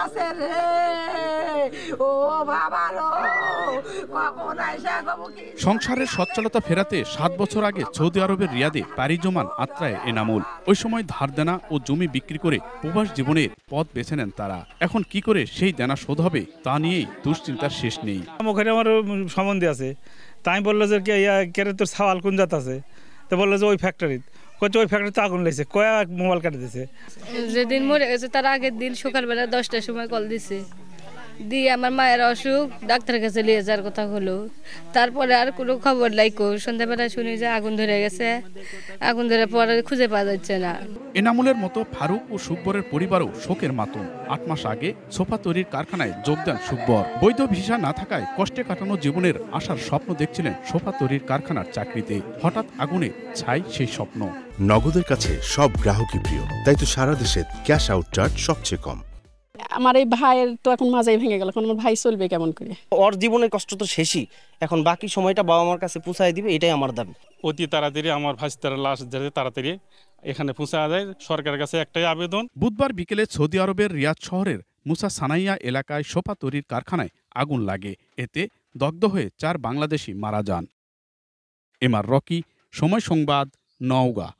আছে রে ও বাবা লো কখন আইসা গবো কি সংসারের সচ্ছলতা ফেরাতে 7 বছর আগে সৌদি আরবের রিয়াদে পাড়ি জমান আত্রায় এনামুল। ওই সময় ধার দেনা ও জমি বিক্রি করে প্রবাস জীবনের পথ বেছে নেন তারা। এখন কি করে সেই দেনা শোধ হবে তা নিয়েই দুশ্চিন্তার শেষ নেই। ওখানে আমার সম্বন্ধে আছে, তাই বললো যে কেরে তোর সাওয়াল কোন জাত আছে, তো বললো যে ওই ফ্যাক্টরি, কচ্ছে ওই ফ্যাক্টরিতে আগুন লেগেছে, কয়েক মোবাইল কাটে দিয়েছে। যেদিন মরে গেছে তার আগের দিন সকালবেলা 10টার সময় কল দিছে, দিয়ে আমার মায়ের অসুখ, ডাক্তারের কাছে নিয়ে যাওয়ার কথা হলো। তারপরে আর কোনো খবর লাইকো, সন্ধ্যাবেলা শুনি যে আগুন ধরে গেছে, আগুন ধরে পরে খুঁজে পাওয়া যাচ্ছে না। এনামুলের মতো ফারুক ও সুকবরের পরিবারও শোকের মাতম। 8 মাস আগে সোফা তৈরির কারখানায় যোগ দেন সুকবর। বৈধ ভিসা না থাকায় কষ্টে কাটানো জীবনের আশার স্বপ্ন দেখছিলেন সোফা তৈরির কারখানার চাকরিতে। হঠাৎ আগুনে ছাই সেই স্বপ্ন। নগদের কাছে সব গ্রাহকই প্রিয়, তাই তো সারা দেশে ক্যাশ আউট চার্জ সবচেয়ে কম। আমার এই ভাইয়ের তো এখন মাজাই ভেঙে গেল, এখন আমার ভাই চলবে কেমন করে? ওর জীবনের কষ্ট তো শেষই, এখন বাকি সময়টা বাবা মার কাছে পৌঁছায় দিবে, এটাই আমার দাবি। অতি তাড়াতাড়ি আমার ভাইস্তার লাশ যাতে তাড়াতাড়ি এখানে পৌঁছায় যায়, সরকারের কাছে একটাই আবেদন। বুধবার বিকেলে সৌদি আরবের রিয়াদ শহরের মুসা সানাইয়া এলাকায় সোফা তৈরির কারখানায় আগুন লাগে। এতে দগ্ধ হয়ে 4 বাংলাদেশি মারা যান। এমআর রকি, সময় সংবাদ, নওগাঁ।